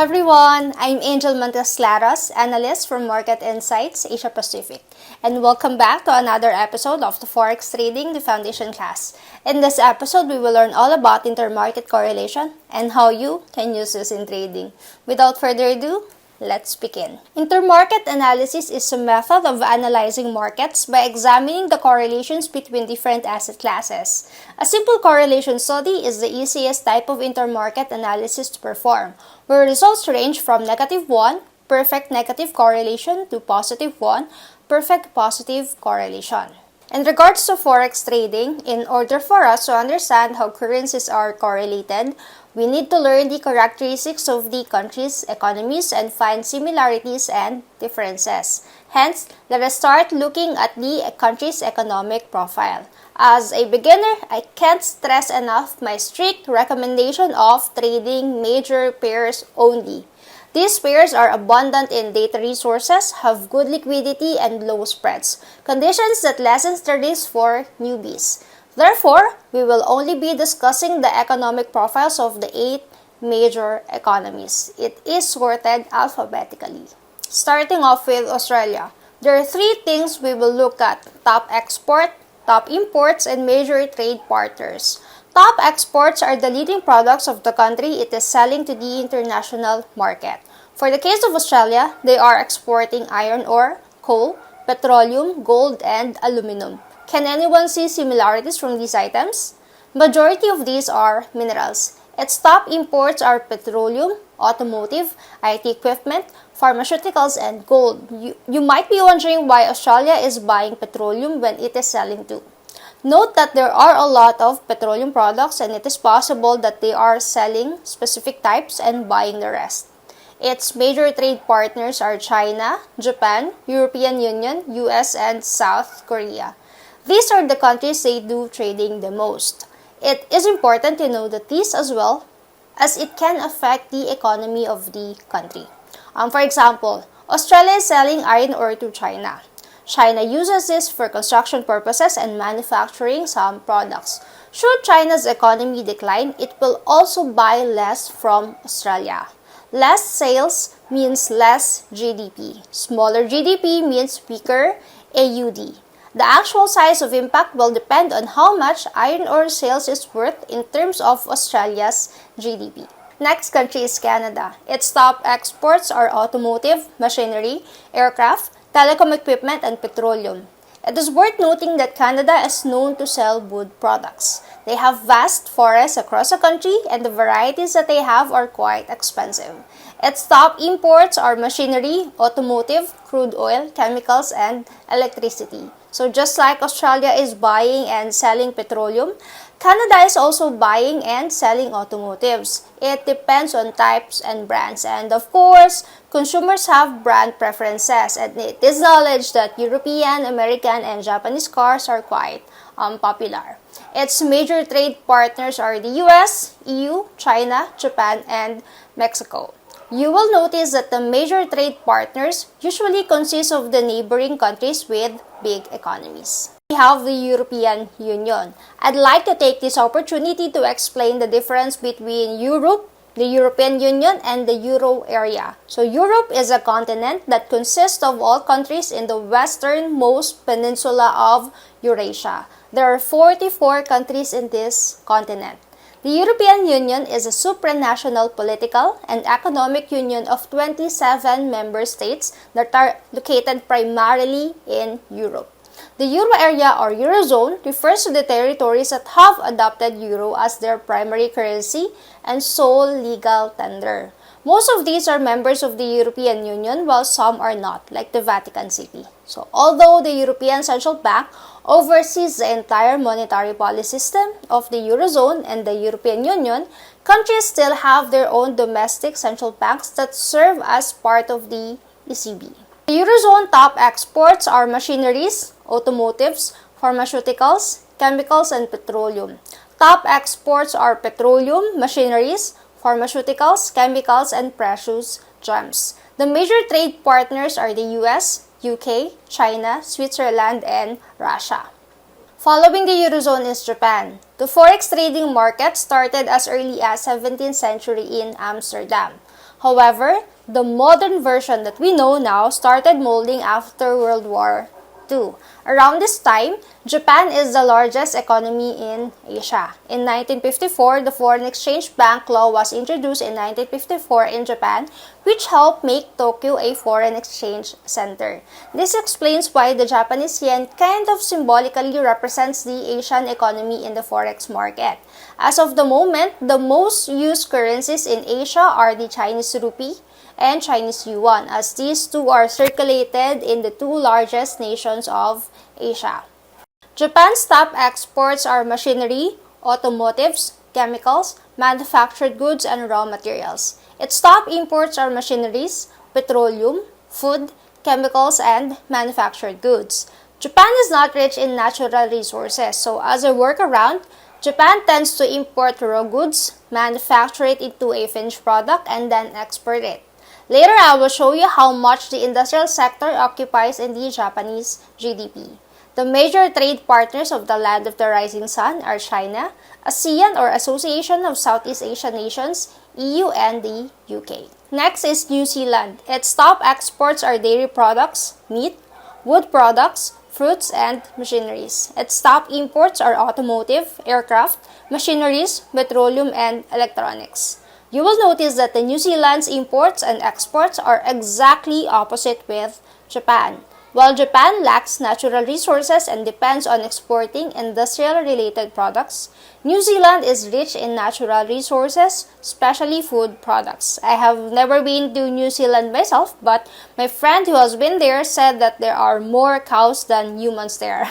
everyone, I'm Angel Monteslaros, analyst from Market Insights Asia Pacific, and welcome back to another episode of the Forex Trading, the Foundation class. In this episode, we will learn all about intermarket correlation and how you can use this in trading. Without further ado, let's begin. Intermarket analysis is a method of analyzing markets by examining the correlations between different asset classes. A simple correlation study is the easiest type of intermarket analysis to perform, where results range from -1, perfect negative correlation, to +1, perfect positive correlation. In regards to forex trading, in order for us to understand how currencies are correlated, we need to learn the characteristics of the country's economies and find similarities and differences. Hence, let us start looking at the country's economic profile. As a beginner, I can't stress enough my strict recommendation of trading major pairs only. These pairs are abundant in data resources, have good liquidity, and low spreads, conditions that lessen the risk for newbies. Therefore, we will only be discussing the economic profiles of the 8 major economies. It is sorted alphabetically. Starting off with Australia, there are 3 things we will look at: top export, top imports, and major trade partners. Top exports are the leading products of the country it is selling to the international market. For the case of Australia, they are exporting iron ore, coal, petroleum, gold, and aluminum. Can anyone see similarities from these items? Majority of these are minerals. Its top imports are petroleum, automotive, IT equipment, pharmaceuticals, and gold. You might be wondering why Australia is buying petroleum when it is selling too. Note that there are a lot of petroleum products and it is possible that they are selling specific types and buying the rest. Its major trade partners are China, Japan, European Union, US, and South Korea. These are the countries they do trading the most. It is important to know that these as well, as it can affect the economy of the country. For example, Australia is selling iron ore to China. China uses this for construction purposes and manufacturing some products. Should China's economy decline, it will also buy less from Australia. Less sales means less GDP. Smaller GDP means weaker AUD. The actual size of impact will depend on how much iron ore sales is worth in terms of Australia's GDP. Next country is Canada. Its top exports are automotive, machinery, aircraft, telecom equipment, and petroleum. It is worth noting that Canada is known to sell wood products. They have vast forests across the country and the varieties that they have are quite expensive. Its top imports are machinery, automotive, crude oil, chemicals, and electricity. So just like Australia is buying and selling petroleum, Canada is also buying and selling automotives. It depends on types and brands. And of course, consumers have brand preferences. And it is knowledge that European, American, and Japanese cars are quite popular. Its major trade partners are the US, EU, China, Japan, and Mexico. You will notice that the major trade partners usually consist of the neighboring countries with big economies. We have the European Union. I'd like to take this opportunity to explain the difference between Europe, the European Union, and the Euro area. So Europe is a continent that consists of all countries in the westernmost peninsula of Eurasia. There are 44 countries in this continent. The European Union is a supranational political and economic union of 27 member states that are located primarily in Europe. The Euro area or Eurozone refers to the territories that have adopted Euro as their primary currency and sole legal tender. Most of these are members of the European Union while some are not, like the Vatican City. So although the European Central Bank oversees the entire monetary policy system of the Eurozone and the European Union, countries still have their own domestic central banks that serve as part of the ECB. The Eurozone top exports are machineries, automotives, pharmaceuticals, chemicals, and petroleum. Top exports are petroleum, machineries, pharmaceuticals, chemicals, and precious gems. The major trade partners are the US, UK, China, Switzerland, and Russia. Following the Eurozone is Japan. The forex trading market started as early as 17th century in Amsterdam. However, the modern version that we know now started molding after World War II. Around this time, Japan is the largest economy in Asia. In 1954, the Foreign Exchange Bank Law was introduced in 1954 in Japan, which helped make Tokyo a foreign exchange center. This explains why the Japanese yen kind of symbolically represents the Asian economy in the forex market. As of the moment, the most used currencies in Asia are the Chinese rupee and Chinese yuan, as these two are circulated in the two largest nations of Asia. Japan's top exports are machinery, automotives, chemicals, manufactured goods, and raw materials. Its top imports are machineries, petroleum, food, chemicals, and manufactured goods. Japan is not rich in natural resources, so as a workaround, Japan tends to import raw goods, manufacture it into a finished product, and then export it. Later, I will show you how much the industrial sector occupies in the Japanese GDP. The major trade partners of the Land of the Rising Sun are China, ASEAN or Association of Southeast Asian Nations, EU, and the UK. Next is New Zealand. Its top exports are dairy products, meat, wood products, fruits, and machineries. Its top imports are automotive, aircraft, machineries, petroleum, and electronics. You will notice that the New Zealand's imports and exports are exactly opposite with Japan. While Japan lacks natural resources and depends on exporting industrial-related products, New Zealand is rich in natural resources, especially food products. I have never been to New Zealand myself, but my friend who has been there said that there are more cows than humans there.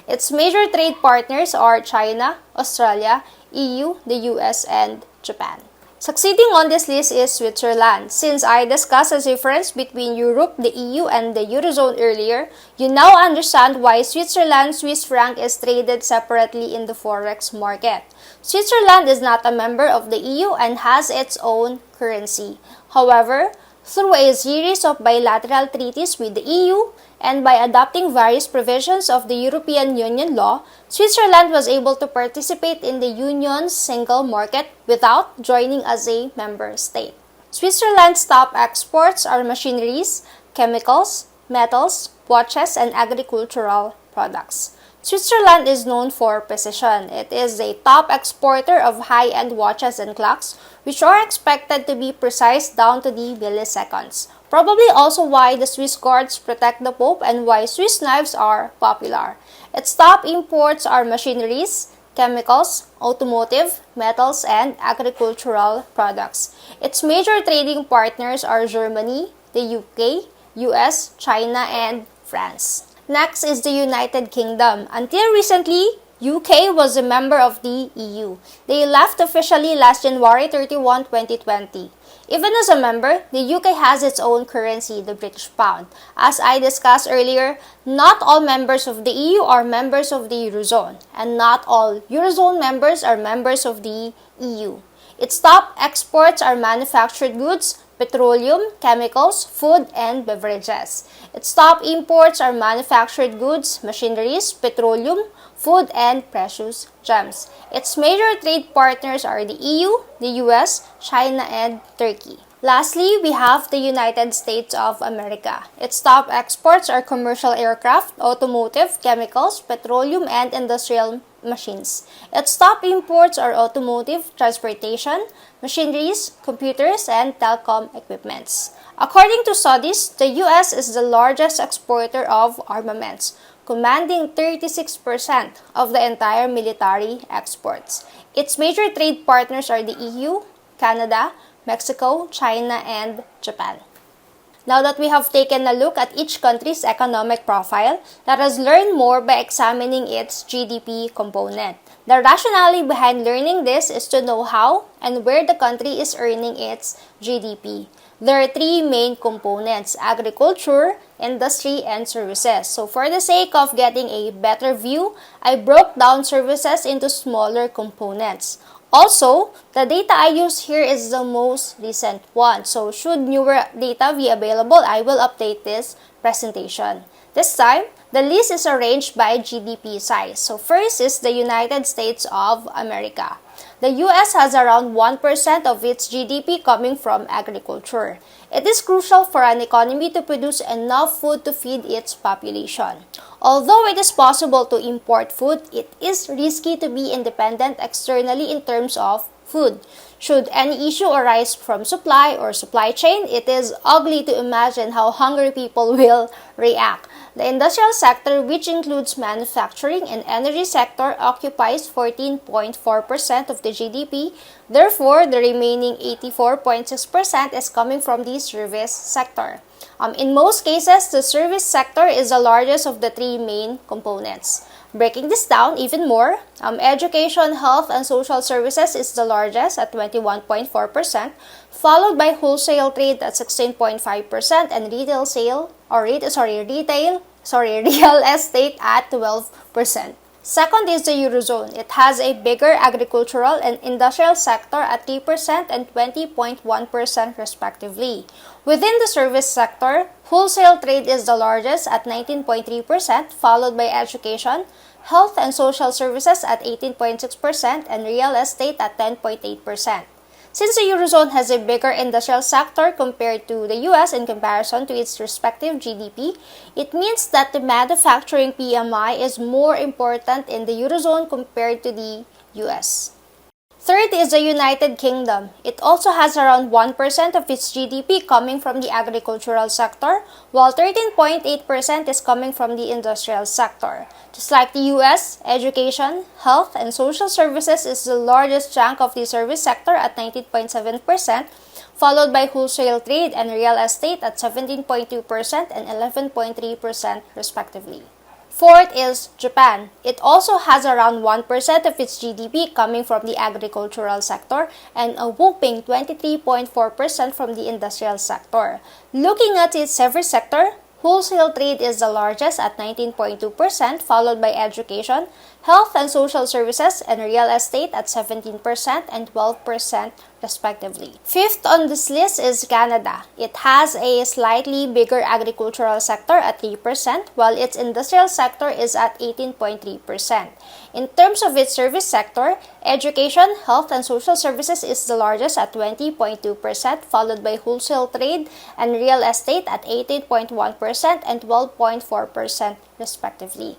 Its major trade partners are China, Australia, EU, the US, and Japan. Succeeding on this list is Switzerland. Since I discussed the difference between Europe, the EU, and the Eurozone earlier, you now understand why Switzerland's Swiss franc is traded separately in the forex market. Switzerland is not a member of the EU and has its own currency. However, through a series of bilateral treaties with the EU and by adopting various provisions of the European Union law, Switzerland was able to participate in the Union's single market without joining as a member state. Switzerland's top exports are machineries, chemicals, metals, watches, and agricultural products. Switzerland is known for precision. It is a top exporter of high-end watches and clocks, which are expected to be precise down to the milliseconds. Probably also why the Swiss guards protect the Pope and why Swiss knives are popular. Its top imports are machineries, chemicals, automotive, metals, and agricultural products. Its major trading partners are Germany, the UK, US, China, and France. Next is the United Kingdom. Until recently, UK was a member of the EU. They left officially last January 31, 2020. Even as a member, the UK has its own currency, the British pound. As I discussed earlier, not all members of the EU are members of the Eurozone, and not all Eurozone members are members of the EU. Its top exports are manufactured goods, petroleum, chemicals, food, and beverages. Its top imports are manufactured goods, machineries, petroleum, food, and precious gems. Its major trade partners are the EU, the US, China, and Turkey. Lastly, we have the United States of America. Its top exports are commercial aircraft, automotive, chemicals, petroleum, and industrial machines. Its top imports are automotive, transportation, machineries, computers, and telecom equipments. According to studies, the US is the largest exporter of armaments, commanding 36% of the entire military exports. Its major trade partners are the EU, Canada, Mexico, China, and Japan. Now that we have taken a look at each country's economic profile, let us learn more by examining its GDP component. The rationale behind learning this is to know how and where the country is earning its GDP. There are three main components: agriculture, industry, and services. So for the sake of getting a better view, I broke down services into smaller components. Also, the data I use here is the most recent one. So should newer data be available, I will update this presentation. This time, the list is arranged by GDP size. So first is the United States of America. The US has around 1% of its GDP coming from agriculture. It is crucial for an economy to produce enough food to feed its population. Although it is possible to import food, it is risky to be independent externally in terms of food. Should any issue arise from supply or supply chain, it is ugly to imagine how hungry people will react. The industrial sector, which includes manufacturing and energy sector, occupies 14.4% of the GDP. Therefore, the remaining 84.6% is coming from the service sector. In most cases, the service sector is the largest of the three main components. Breaking this down even more, education, health, and social services is the largest at 21.4%, followed by wholesale trade at 16.5% and real estate at 12%. Second is the Eurozone. It has a bigger agricultural and industrial sector at 3% and 20.1% respectively. Within the service sector, wholesale trade is the largest at 19.3%, followed by education, health and social services at 18.6%, and real estate at 10.8%. Since the Eurozone has a bigger industrial sector compared to the US in comparison to its respective GDP, it means that the manufacturing PMI is more important in the Eurozone compared to the US. Third is the United Kingdom. It also has around 1% of its GDP coming from the agricultural sector, while 13.8% is coming from the industrial sector. Just like the US, education, health, and social services is the largest chunk of the service sector at 19.7%, followed by wholesale trade and real estate at 17.2% and 11.3% respectively. Fourth is Japan. It also has around 1% of its GDP coming from the agricultural sector and a whopping 23.4% from the industrial sector. Looking at its service sector, wholesale trade is the largest at 19.2%, followed by education, health and social services, and real estate at 17% and 12% respectively. Fifth on this list is Canada. It has a slightly bigger agricultural sector at 3%, while its industrial sector is at 18.3%. In terms of its service sector, education, health, and social services is the largest at 20.2%, followed by wholesale trade and real estate at 18.1% and 12.4% respectively.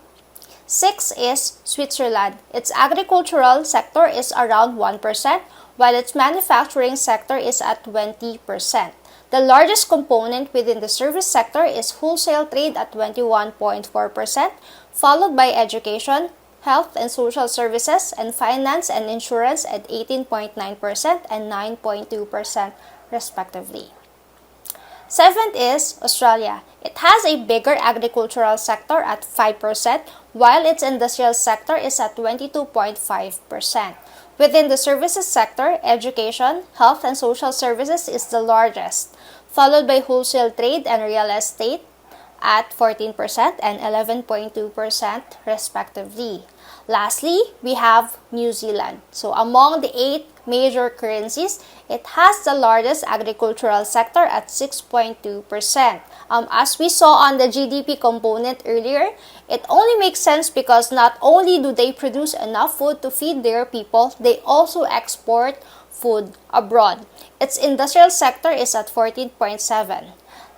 Sixth is Switzerland. Its agricultural sector is around 1%, while its manufacturing sector is at 20%. The largest component within the service sector is wholesale trade at 21.4%, followed by education, health and social services, and finance and insurance at 18.9% and 9.2% respectively. Seventh is Australia. It has a bigger agricultural sector at 5%, while its industrial sector is at 22.5%. Within the services sector, education, health, and social services is the largest, followed by wholesale trade and real estate at 14% and 11.2% respectively. Lastly, we have New Zealand. So among the 8 major currencies, it has the largest agricultural sector at 6.2%. As we saw on the GDP component earlier, it only makes sense because not only do they produce enough food to feed their people, they also export food abroad. Its industrial sector is at 14.7%.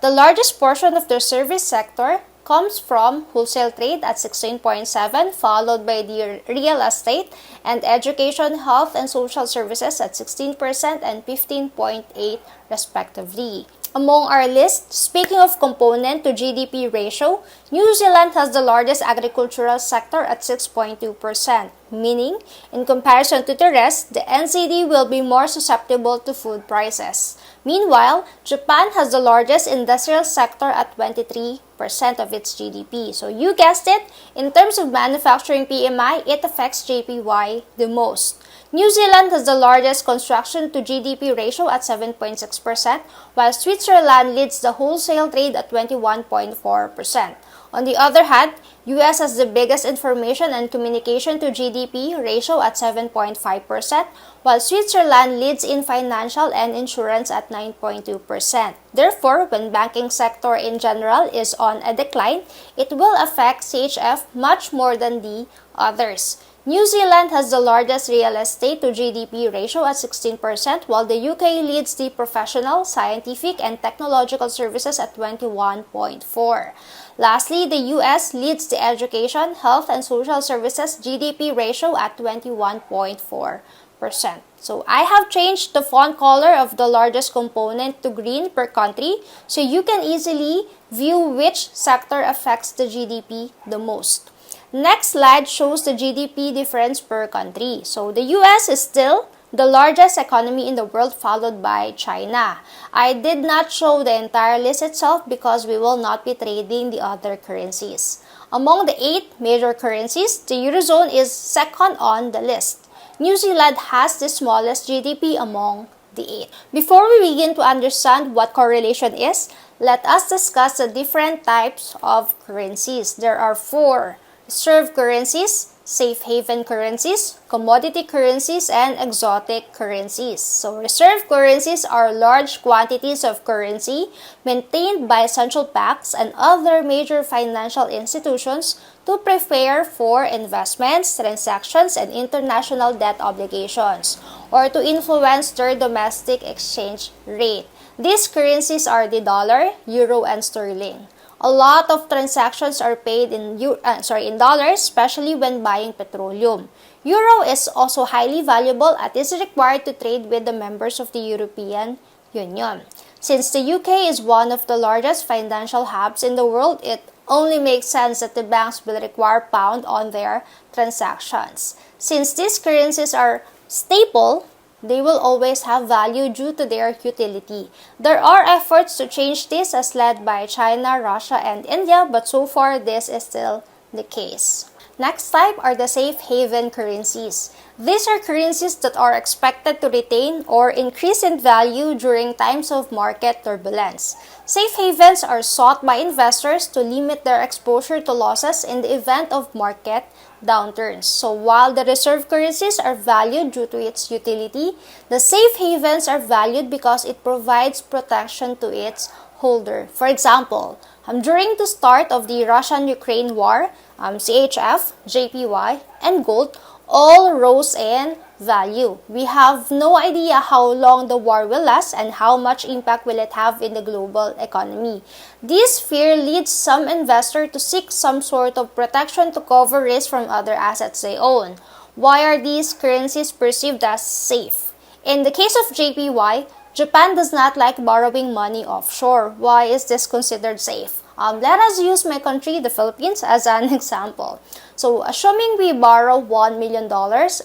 The largest portion of their service sector comes from wholesale trade at 16.7%, followed by the real estate and education, health, and social services at 16% and 15.8% respectively. Among our list, speaking of component to GDP ratio, New Zealand has the largest agricultural sector at 6.2%, meaning, in comparison to the rest, the NZD will be more susceptible to food prices. Meanwhile, Japan has the largest industrial sector at 23% of its GDP. So you guessed it, in terms of manufacturing PMI, it affects JPY the most. New Zealand has the largest construction to GDP ratio at 7.6%, while Switzerland leads the wholesale trade at 21.4%. On the other hand, US has the biggest information and communication to GDP ratio at 7.5%, while Switzerland leads in financial and insurance at 9.2%. Therefore, when banking sector in general is on a decline, it will affect CHF much more than the others. New Zealand has the largest real estate to GDP ratio at 16%, while the UK leads the professional, scientific, and technological services at 21.4%. Lastly, the US leads the education, health, and social services GDP ratio at 21.4%. So I have changed the font color of the largest component to green per country so you can easily view which sector affects the GDP the most. Next slide shows the GDP difference per country. So the US is still the largest economy in the world, followed by China. I did not show the entire list itself because we will not be trading the other currencies. Among the 8 major currencies, the Eurozone is second on the list. New Zealand has the smallest GDP among the 8. Before we begin to understand what correlation is, let us discuss the different types of currencies. There are 4: reserve currencies, safe haven currencies, commodity currencies, and exotic currencies. So reserve currencies are large quantities of currency maintained by central banks and other major financial institutions to prepare for investments, transactions, and international debt obligations, or to influence their domestic exchange rate. These currencies are the dollar, euro, and sterling. A lot of transactions are paid in dollars, especially when buying petroleum. Euro is also highly valuable and is required to trade with the members of the European Union. Since the UK is one of the largest financial hubs in the world, it only makes sense that the banks will require pound on their transactions. Since these currencies are staple, they will always have value due to their utility. There are efforts to change this as led by China, Russia, and India, but so far this is still the case. Next type are the safe haven currencies. These are currencies that are expected to retain or increase in value during times of market turbulence. Safe havens are sought by investors to limit their exposure to losses in the event of market downturns. So while the reserve currencies are valued due to its utility, the safe havens are valued because it provides protection to its holder. For example, during the start of the Russian-Ukraine war, CHF, JPY, and gold all rose in value. We have no idea how long the war will last and how much impact will it have in the global economy. This fear leads some investors to seek some sort of protection to cover risk from other assets they own. Why are these currencies perceived as safe? In the case of JPY, Japan does not like borrowing money offshore. Why is this considered safe? Let us use my country, the Philippines, as an example. So, assuming we borrow $1 million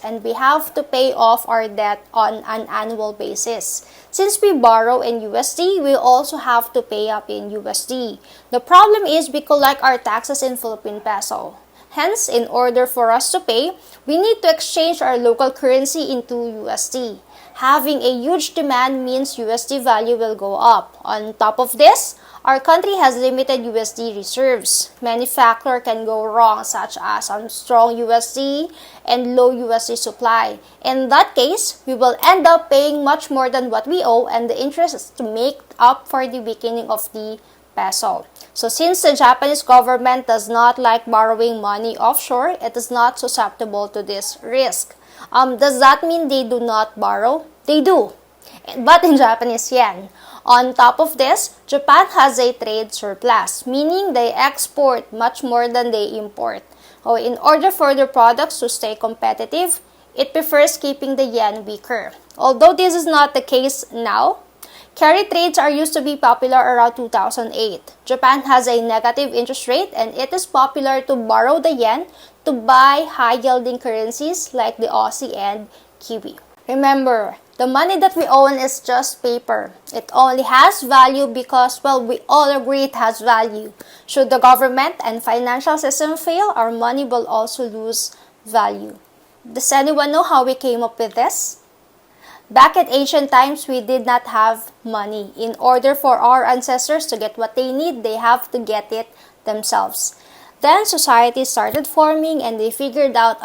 and we have to pay off our debt on an annual basis. Since we borrow in USD, we also have to pay up in USD. The problem is we collect our taxes in Philippine peso. Hence, in order for us to pay, we need to exchange our local currency into USD. Having a huge demand means USD value will go up. On top of this, our country has limited USD reserves. Many factors can go wrong, such as strong USD and low USD supply. In that case, we will end up paying much more than what we owe, and the interest is to make up for the weakening of the peso. So since the Japanese government does not like borrowing money offshore, it is not susceptible to this risk. Does that mean they do not borrow? They do, but in Japanese yen. On top of this, Japan has a trade surplus, meaning they export much more than they import. So in order for their products to stay competitive, it prefers keeping the yen weaker. Although this is not the case now, carry trades are used to be popular around 2008. Japan has a negative interest rate and it is popular to borrow the yen to buy high-yielding currencies like the Aussie and Kiwi. Remember, the money that we own is just paper. It only has value because, well, we all agree it has value. Should the government and financial system fail, our money will also lose value. Does anyone know how we came up with this? Back in ancient times, we did not have money. In order for our ancestors to get what they need, they have to get it themselves. Then society started forming and they figured out,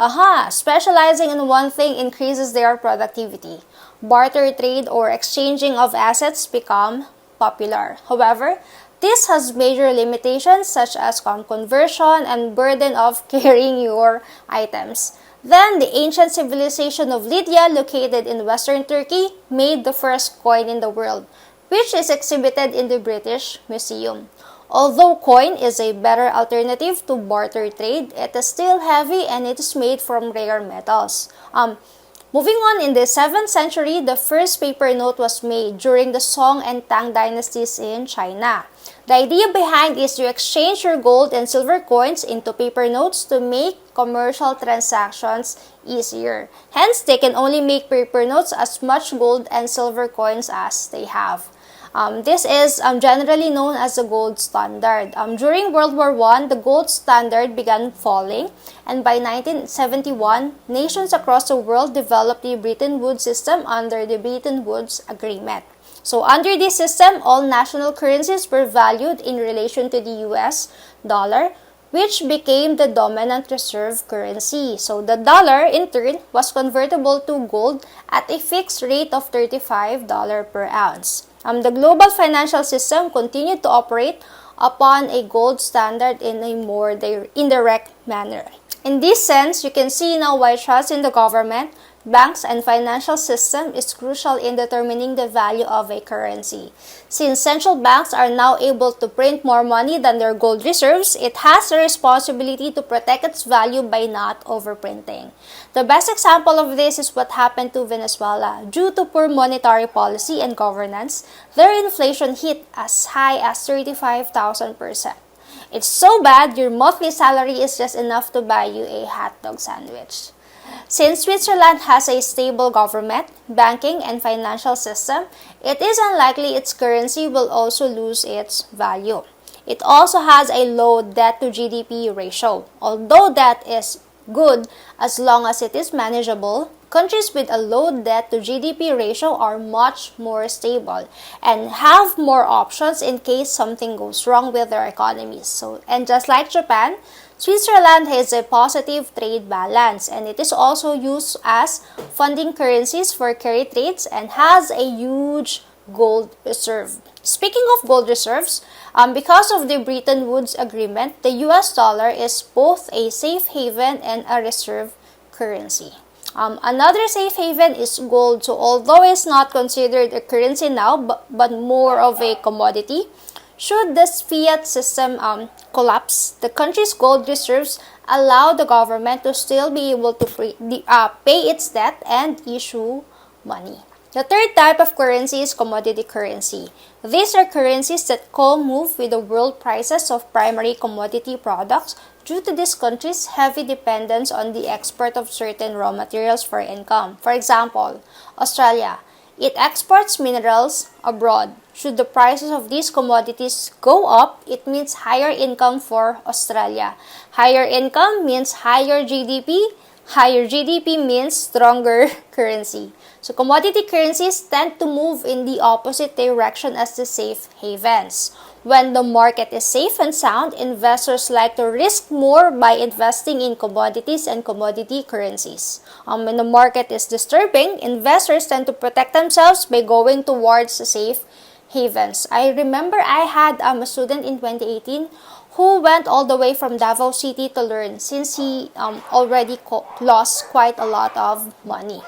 specializing in one thing increases their productivity. Barter trade or exchanging of assets become popular. However, this has major limitations such as conversion and burden of carrying your items. Then, the ancient civilization of Lydia, located in western Turkey, made the first coin in the world, which is exhibited in the British Museum. Although coin is a better alternative to barter trade, it is still heavy and it is made from rare metals. Moving on, in the 7th century, the first paper note was made during the Song and Tang dynasties in China. The idea behind is to exchange your gold and silver coins into paper notes to make commercial transactions easier. Hence, they can only make paper notes as much gold and silver coins as they have. This is generally known as the gold standard. During World War I, the gold standard began falling, and by 1971, nations across the world developed the Bretton Woods system under the Bretton Woods Agreement. So under this system, all national currencies were valued in relation to the US dollar, which became the dominant reserve currency. So the dollar, in turn, was convertible to gold at a fixed rate of $35 per ounce. The global financial system continued to operate upon a gold standard in a more indirect manner. In this sense, you can see now why trust in the government, banks, and financial system is crucial in determining the value of a currency. Since central banks are now able to print more money than their gold reserves, it has a responsibility to protect its value by not overprinting. The best example of this is what happened to Venezuela. Due to poor monetary policy and governance, their inflation hit as high as 35,000%. It's so bad, your monthly salary is just enough to buy you a hot dog sandwich. Since Switzerland has a stable government, banking, and financial system, it is unlikely its currency will also lose its value. It also has a low debt to GDP ratio. Although that is good as long as it is manageable, countries with a low debt to GDP ratio are much more stable and have more options in case something goes wrong with their economies. And just like Japan, Switzerland has a positive trade balance, and it is also used as funding currencies for carry trades and has a huge gold reserve. Speaking of gold reserves, because of the Bretton Woods Agreement, the US dollar is both a safe haven and a reserve currency. Another safe haven is gold. So although it's not considered a currency now, but more of a commodity, should this fiat system collapse, the country's gold reserves allow the government to still be able to pay its debt and issue money. The third type of currency is commodity currency. These are currencies that co-move with the world prices of primary commodity products due to this country's heavy dependence on the export of certain raw materials for income. For example, Australia. It exports minerals abroad. Should the prices of these commodities go up, it means higher income for Australia. Higher income means higher GDP. Higher GDP means stronger currency. So commodity currencies tend to move in the opposite direction as the safe havens. When the market is safe and sound, investors like to risk more by investing in commodities and commodity currencies. When the market is disturbing, investors tend to protect themselves by going towards safe havens. I remember I had a student in 2018 who went all the way from Davao City to learn since he already lost quite a lot of money.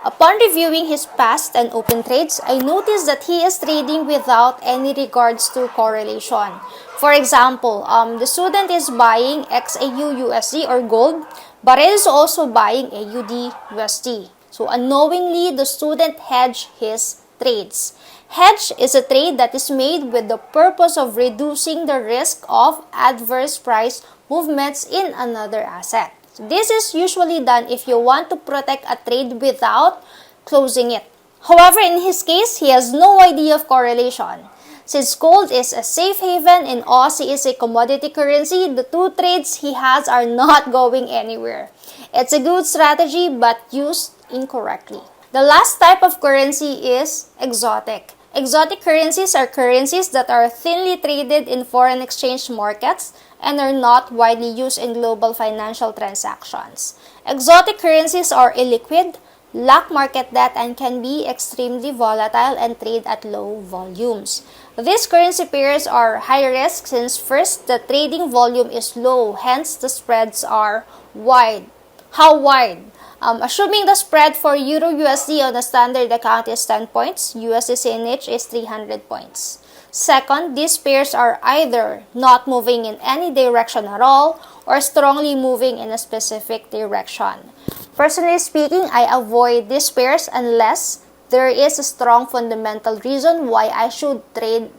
Upon reviewing his past and open trades, I noticed that he is trading without any regards to correlation. For example, the student is buying XAU USD or gold, but is also buying AUD USD. So unknowingly, the student hedged his trades. Hedge is a trade that is made with the purpose of reducing the risk of adverse price movements in another asset. This is usually done if you want to protect a trade without closing it. However, in his case, he has no idea of correlation. Since gold is a safe haven and Aussie is a commodity currency, the two trades he has are not going anywhere. It's a good strategy but used incorrectly. The last type of currency is exotic. Exotic currencies are currencies that are thinly traded in foreign exchange markets and are not widely used in global financial transactions. Exotic currencies are illiquid, lack market depth, and can be extremely volatile and trade at low volumes. These currency pairs are high risk since first, the trading volume is low, hence the spreads are wide. How wide? Assuming the spread for Euro USD on a standard account is 10 points, USD CNH is 300 points. Second, these pairs are either not moving in any direction at all or strongly moving in a specific direction. Personally speaking, I avoid these pairs unless there is a strong fundamental reason why I should trade,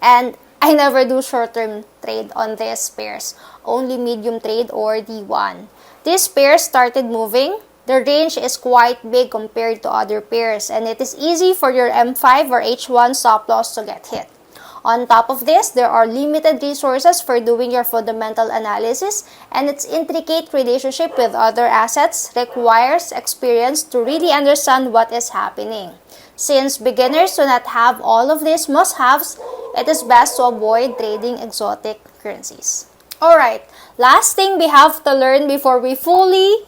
and I never do short-term trade on these pairs, only medium trade or D1. These pairs started moving. The range is quite big compared to other pairs, and it is easy for your M5 or H1 stop loss to get hit. On top of this, there are limited resources for doing your fundamental analysis, and its intricate relationship with other assets requires experience to really understand what is happening. Since beginners do not have all of these must-haves, it is best to avoid trading exotic currencies. Alright, last thing we have to learn before we fully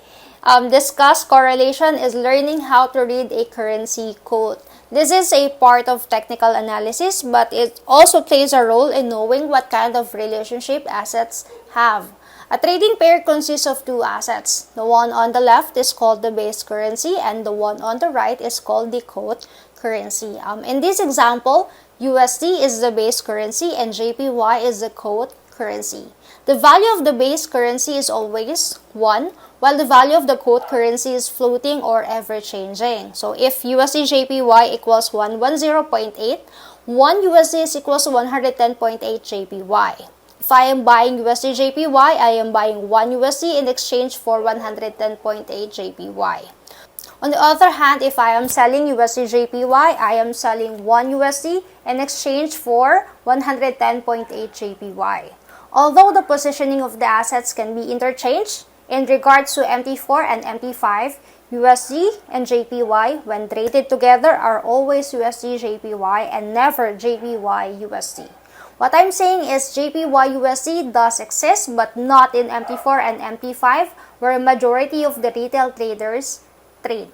discuss correlation is learning how to read a currency quote. This is a part of technical analysis, but it also plays a role in knowing what kind of relationship assets have. A trading pair consists of two assets. The one on the left is called the base currency, and the one on the right is called the quote currency. In this example, USD is the base currency and JPY is the quote currency. The value of the base currency is always 1, while the value of the quote currency is floating or ever-changing. So if USD JPY equals 110.8, 1 USD is equals to 110.8 JPY. If I am buying USD JPY, I am buying 1 USD in exchange for 110.8 JPY. On the other hand, if I am selling USD JPY, I am selling 1 USD in exchange for 110.8 JPY. Although the positioning of the assets can be interchanged, in regards to MT4 and MT5, USD and JPY, when traded together, are always USD JPY and never JPY USD. What I'm saying is JPY USD does exist, but not in MT4 and MT5, where a majority of the retail traders trade.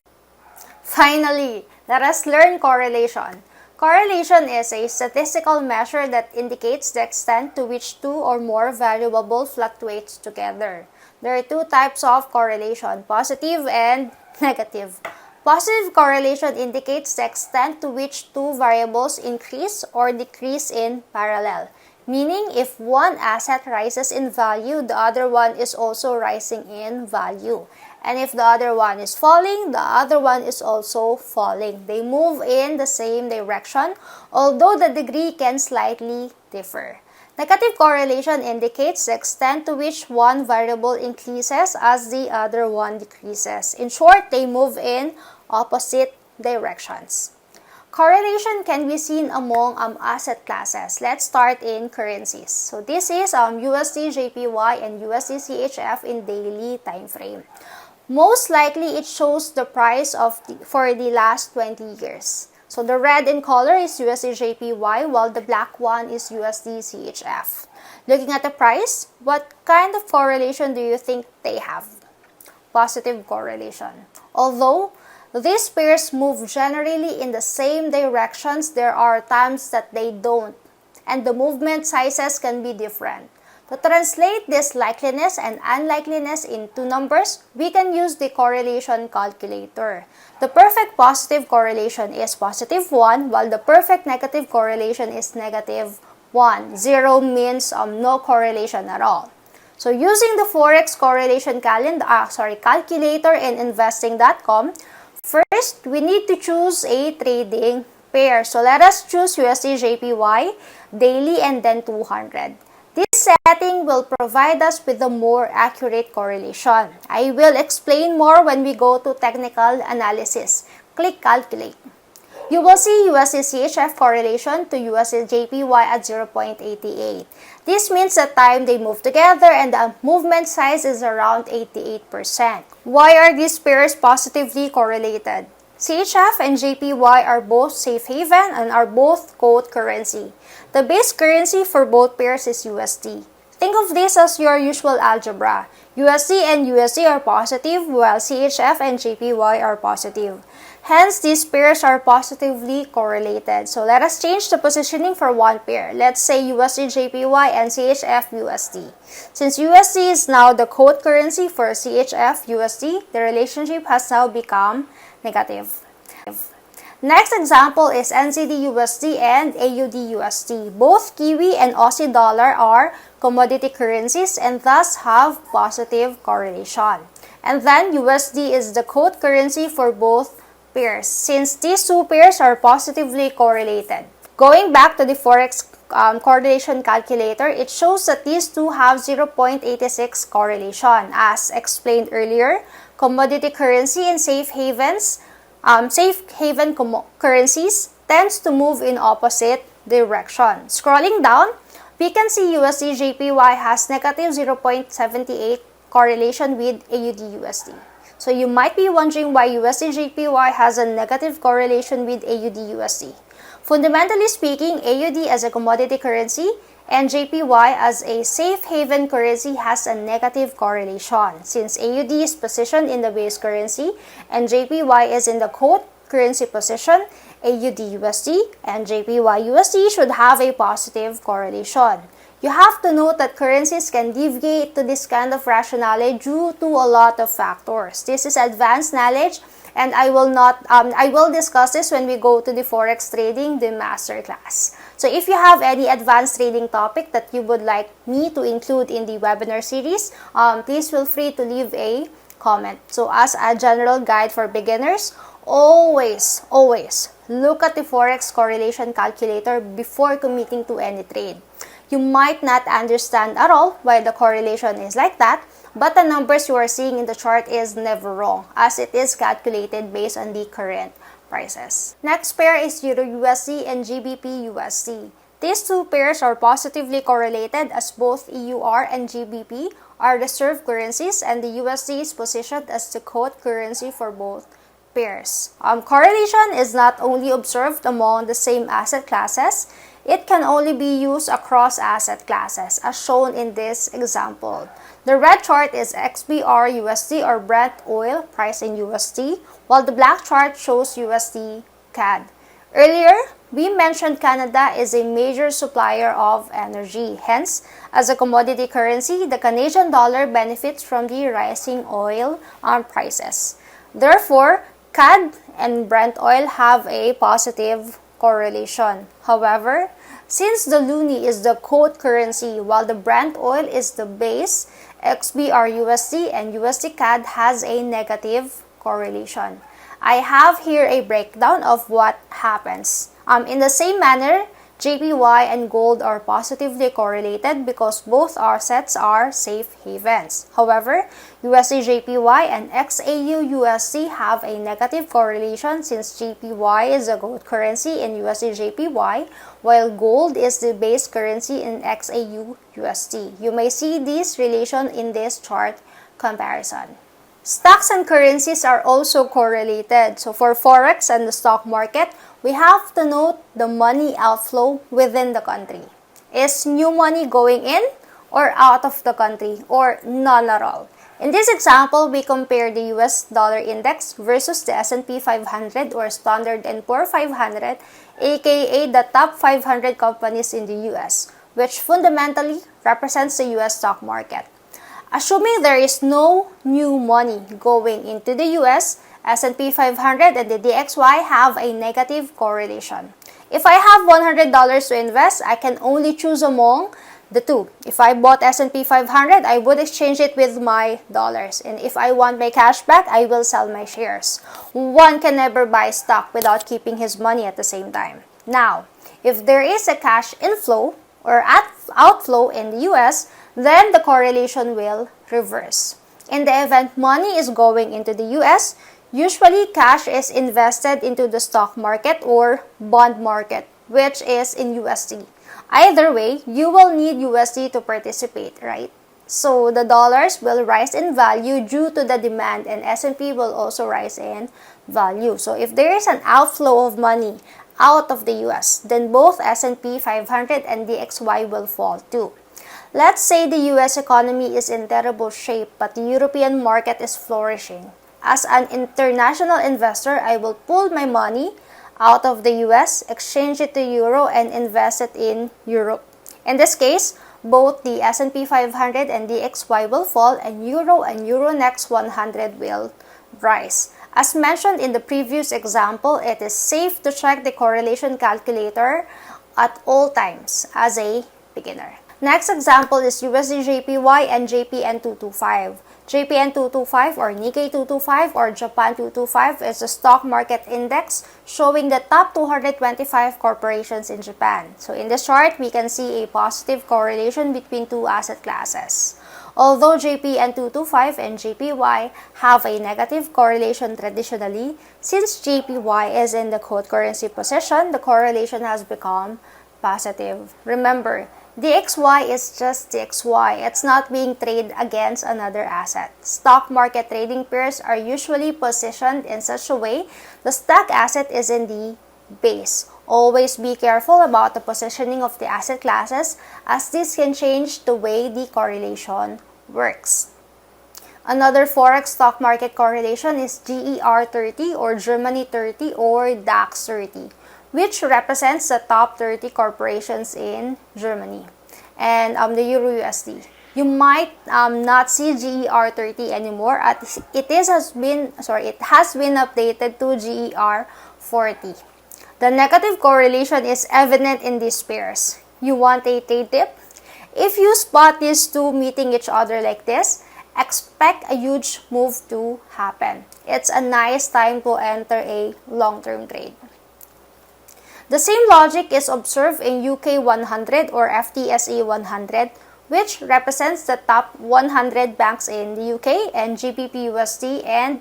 Finally, let us learn correlation. Correlation is a statistical measure that indicates the extent to which two or more variables fluctuate together. There are two types of correlation, positive and negative. Positive correlation indicates the extent to which two variables increase or decrease in parallel. Meaning, if one asset rises in value, the other one is also rising in value. And if the other one is falling, the other one is also falling. They move in the same direction, although the degree can slightly differ. Negative correlation indicates the extent to which one variable increases as the other one decreases. In short, they move in opposite directions. Correlation can be seen among asset classes. Let's start in currencies. So this is USD JPY and USD CHF in daily time frame. Most likely, it shows the price for the last 20 years. So the red in color is USD JPY, while the black one is USD CHF. Looking at the price, what kind of correlation do you think they have? Positive correlation. Although these pairs move generally in the same directions, there are times that they don't, and the movement sizes can be different. To translate this likeliness and unlikeliness into numbers, we can use the correlation calculator. The perfect positive correlation is positive 1, while the perfect negative correlation is negative 1. 0 means no correlation at all. So using the Forex correlation calculator in investing.com, first, we need to choose a trading pair. So let us choose USD JPY daily and then 200. This setting will provide us with a more accurate correlation. I will explain more when we go to technical analysis. Click Calculate. You will see USD CHF correlation to USD JPY at 0.88. This means the time they move together and the movement size is around 88%. Why are these pairs positively correlated? CHF and JPY are both safe haven and are both quote currency. The base currency for both pairs is USD. Think of this as your usual algebra. USD and USD are positive while CHF and JPY are positive. Hence, these pairs are positively correlated. So let us change the positioning for one pair. Let's say USD-JPY and CHF-USD. Since USD is now the quote currency for CHF-USD, the relationship has now become negative. Next example is NZD-USD and AUD-USD. Both Kiwi and Aussie dollar are commodity currencies and thus have positive correlation. And then USD is the quote currency for both pairs, since these two pairs are positively correlated. Going back to the Forex correlation calculator, it shows that these two have 0.86 correlation. As explained earlier, commodity currency and safe haven currencies tends to move in opposite direction. Scrolling down, we can see USD-JPY has negative 0.78 correlation with AUD-USD. So you might be wondering why USD-JPY has a negative correlation with AUD-USD. Fundamentally speaking, AUD as a commodity currency and JPY as a safe haven currency has a negative correlation, since AUD is positioned in the base currency and JPY is in the quote currency position. AUD-USD and JPY-USD should have a positive correlation. You have to note that currencies can deviate to this kind of rationale due to a lot of factors. This is advanced knowledge, and I will discuss this when we go to the Forex trading, the masterclass. So if you have any advanced trading topic that you would like me to include in the webinar series, please feel free to leave a comment. So as a general guide for beginners, always look at the Forex correlation calculator before committing to any trade. You might not understand at all why the correlation is like that, but the numbers you are seeing in the chart is never wrong, as it is calculated based on the current prices. Next pair is Euro-USD and GBP-USD. These two pairs are positively correlated as both EUR and GBP are reserve currencies and the USD is positioned as the quote currency for both pairs. Correlation is not only observed among the same asset classes, it can only be used across asset classes, as shown in this example. The red chart is XBR-USD or Brent oil price in USD, while the black chart shows USD CAD. Earlier, we mentioned Canada is a major supplier of energy. Hence, as a commodity currency, the Canadian dollar benefits from the rising oil prices. Therefore, CAD and Brent oil have a positive correlation. However, since the loonie is the quote currency while the Brent oil is the base, XBR-USD and USD CAD has a negative correlation. I have here a breakdown of what happens. In the same manner, JPY and gold are positively correlated because both assets are safe havens. However, USD-JPY and XAU-USD have a negative correlation since JPY is the gold currency in USD-JPY, while gold is the base currency in XAU-USD. You may see this relation in this chart comparison. Stocks and currencies are also correlated. So for Forex and the stock market, we have to note the money outflow within the country. Is new money going in or out of the country, or none at all? In this example, we compare the US dollar index versus the S&P 500 or Standard & Poor's 500, aka the top 500 companies in the US, which fundamentally represents the US stock market. Assuming there is no new money going into the US, S&P 500 and the DXY have a negative correlation. If I have $100 to invest, I can only choose among the two. If I bought S&P 500, I would exchange it with my dollars. And if I want my cash back, I will sell my shares. One can never buy stock without keeping his money at the same time. Now, if there is a cash inflow or outflow in the US, then the correlation will reverse. In the event money is going into the US, usually cash is invested into the stock market or bond market, which is in USD. Either way, you will need USD to participate, right? So the dollars will rise in value due to the demand, and S&P will also rise in value. So if there is an outflow of money out of the US, then both S&P 500 and DXY will fall too. Let's say the US economy is in terrible shape but the European market is flourishing. As an international investor, I will pull my money out of the US, exchange it to euro, and invest it in Europe. In this case, both the S&P 500 and DXY will fall, and Euronext 100 will rise. As mentioned in the previous example, it is safe to check the correlation calculator at all times as a beginner. Next example is USD JPY and JPN 225. JPN 225 or Nikkei 225 or Japan 225 is a stock market index showing the top 225 corporations in Japan. So in this chart, we can see a positive correlation between two asset classes. Although JPN 225 and JPY have a negative correlation traditionally, since JPY is in the quote currency position, the correlation has become positive. Remember, DXY is just DXY. It's not being traded against another asset. Stock market trading pairs are usually positioned in such a way the stock asset is in the base. Always be careful about the positioning of the asset classes, as this can change the way the correlation works. Another Forex stock market correlation is GER 30 or Germany 30 or DAX 30, which represents the top 30 corporations in Germany, and the Euro USD. You might not see GER 30 anymore, as it has been updated to GER 40. The negative correlation is evident in these pairs. You want a trade tip? If you spot these two meeting each other like this, expect a huge move to happen. It's a nice time to enter a long-term trade. The same logic is observed in UK 100 or FTSE 100, which represents the top 100 banks in the UK, and GBP USD and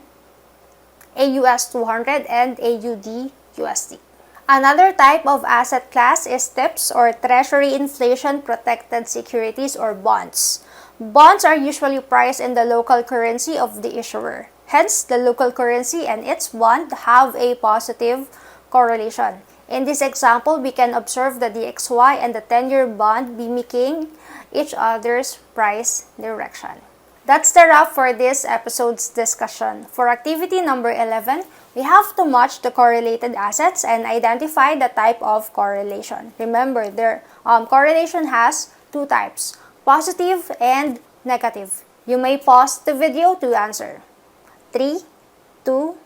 AUS 200 and AUD USD. Another type of asset class is TIPS or Treasury Inflation Protected Securities or bonds. Bonds are usually priced in the local currency of the issuer. Hence, the local currency and its bond have a positive correlation. In this example, we can observe the DXY and the 10-year bond mimicking each other's price direction. That's the wrap for this episode's discussion. For activity number 11, we have to match the correlated assets and identify the type of correlation. Remember, correlation has two types, positive and negative. You may pause the video to answer. 3, 2,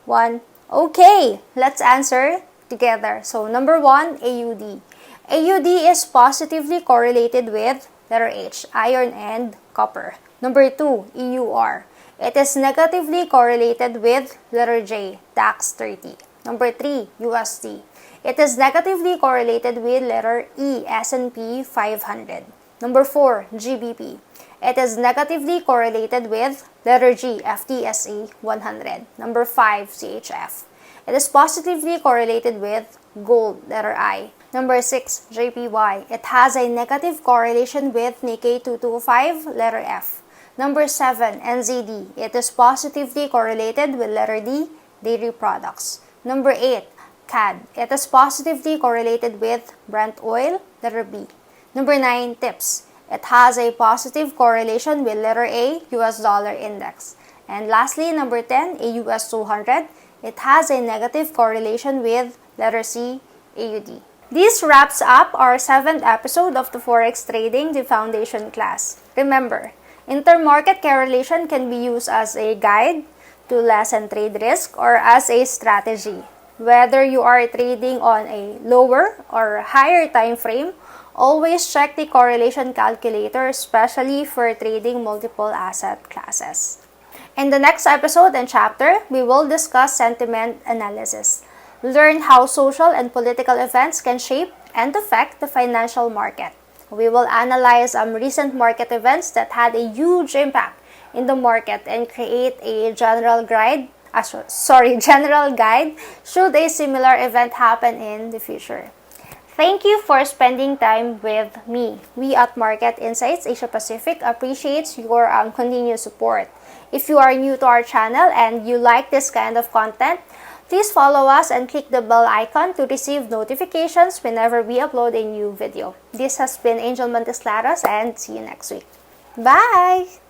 1. Okay, let's answer together. So number 1, AUD. AUD is positively correlated with letter H, iron and copper. Number 2, EUR. It is negatively correlated with letter J, DAX 30. Number 3, USD. It is negatively correlated with letter E, S&P 500. Number 4, GBP. It is negatively correlated with letter G, FTSE 100. Number 5, CHF. It is positively correlated with gold, letter I. Number 6, JPY. It has a negative correlation with Nikkei 225, letter F. Number 7, NZD. It is positively correlated with letter D, dairy products. Number 8, CAD. It is positively correlated with Brent oil, letter B. Number 9, TIPS. It has a positive correlation with letter A, US dollar index. And lastly, number 10, AUS 200. It has a negative correlation with letter C, AUD. This wraps up our 7th episode of the Forex Trading, the Foundation class. Remember, intermarket correlation can be used as a guide to lessen trade risk or as a strategy. Whether you are trading on a lower or higher time frame, always check the correlation calculator, especially for trading multiple asset classes. In the next episode and chapter, we will discuss sentiment analysis. Learn how social and political events can shape and affect the financial market. We will analyze recent market events that had a huge impact in the market and create a general guide should a similar event happen in the future. Thank you for spending time with me. We at Market Insights Asia Pacific appreciates your continued support. If you are new to our channel and you like this kind of content, please follow us and click the bell icon to receive notifications whenever we upload a new video. This has been Angel Monteslaros, and see you next week. Bye!